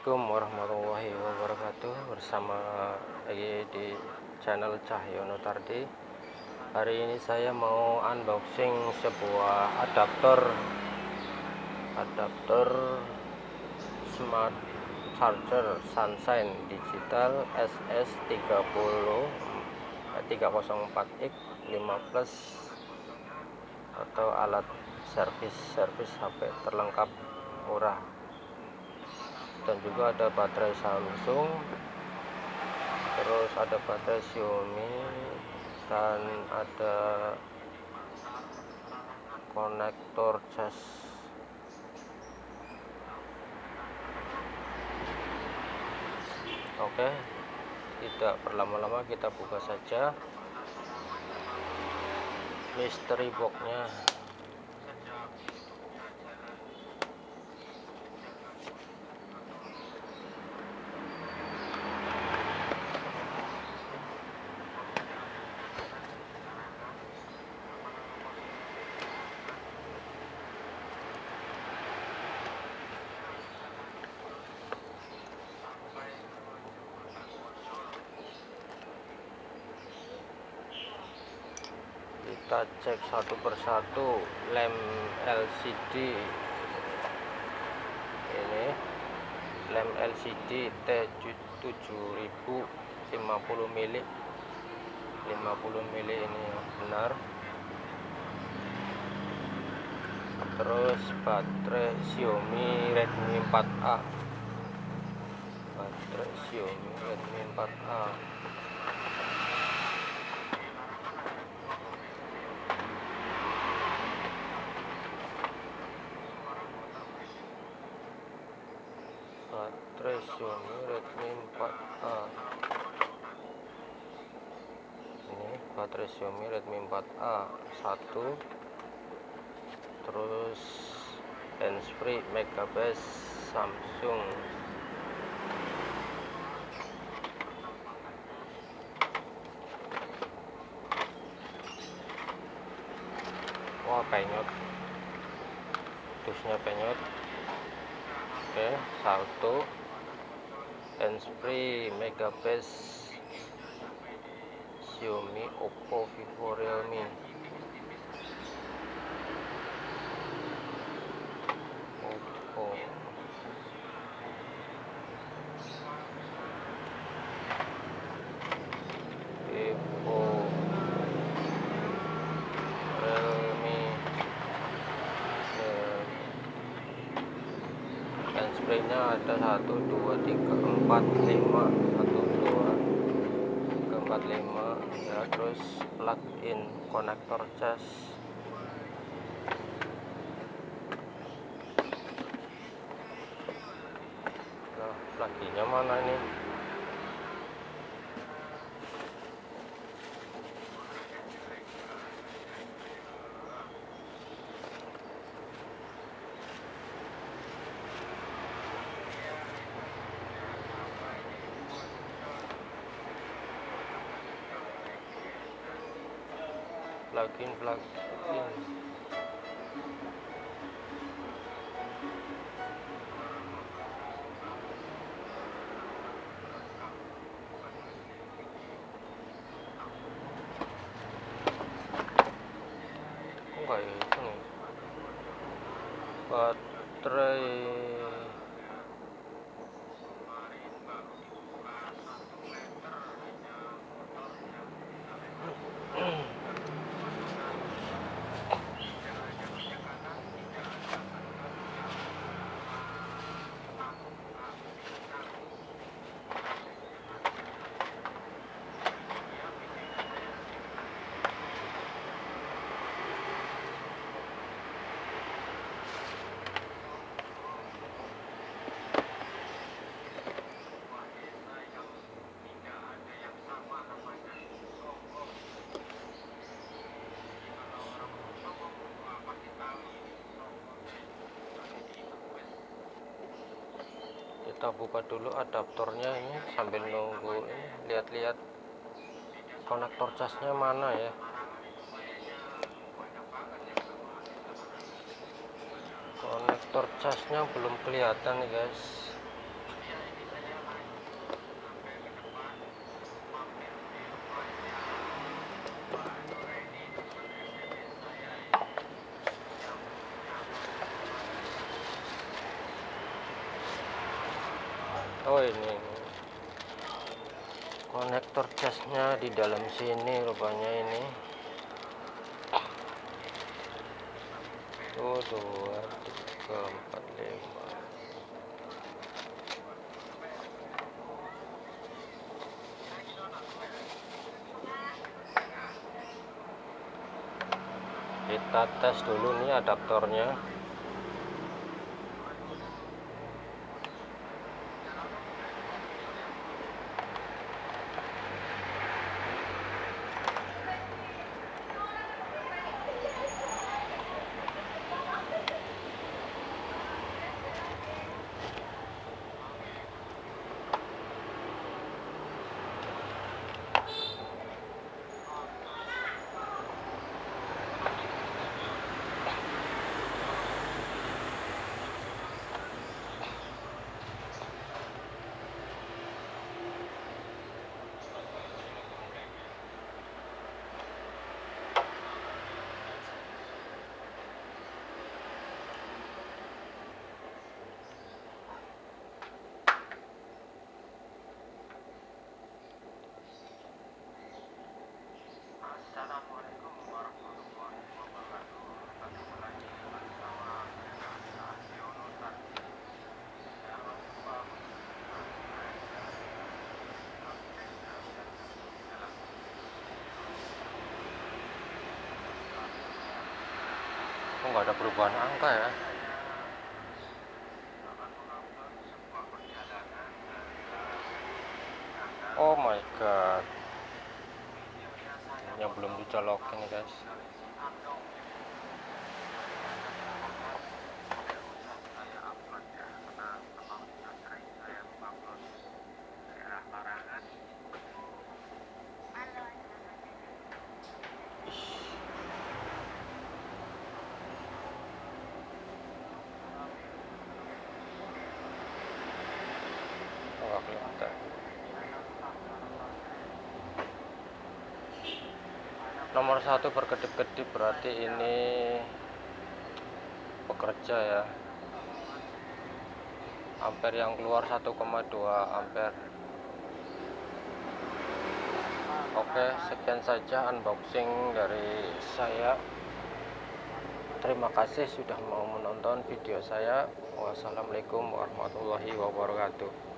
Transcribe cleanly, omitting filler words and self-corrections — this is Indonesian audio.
Assalamualaikum warahmatullahi wabarakatuh. Bersama lagi di channel Cahyono Tardi. Hari ini saya mau unboxing sebuah adapter smart charger Sunshine Digital SS304X 5 plus atau alat servis HP terlengkap murah. Dan juga ada baterai Samsung, terus ada baterai Xiaomi, dan ada konektor cas. Oke, tidak berlama-lama kita buka saja mystery boxnya. Kita cek satu persatu lem LCD. Ini lem LCD T7000 50 mili ini benar. Terus baterai Xiaomi Redmi 4A, baterai Xiaomi Redmi 4A. Baterai Xiaomi Redmi 4A. Ini baterai Xiaomi Redmi 4A 1. Terus handsfree Megabase Samsung. Wah, penyot, dusnya penyot. Oke, 1 handsfree Megabase Xiaomi, Oppo, Vivo, Realme. Oppo, Vivo, Realme. Handsfree-nya ada 1 2 3 4 5, 1 2 3 4 5 ya. Terus plug in konektor cas. Nah, plug-nya mana ini? Plugin enggak ya, itu nih baterai. Kita buka dulu adaptornya ini sambil nunggu ini, lihat-lihat konektor casnya mana ya. Konektor casnya belum kelihatan nih guys. Oh, ini konektor casnya di dalam sini rupanya ini. Oh, 2, 3, 4, 5. Kita tes dulu nih adaptornya. Assalamualaikum warahmatullahi wabarakatuh. Ketemu lagi bersama Cahyono Tardi. Jangan lupa kok nggak ada perubahan angka ya? Oh my god, yang belum dicolokin nih guys. Nggak kelihatan. Nomor 1 berkedip-kedip, berarti ini bekerja ya. Ampere yang keluar 1,2 ampere. Oke, sekian saja unboxing dari saya. Terima kasih sudah mau menonton video saya. Wassalamualaikum warahmatullahi wabarakatuh.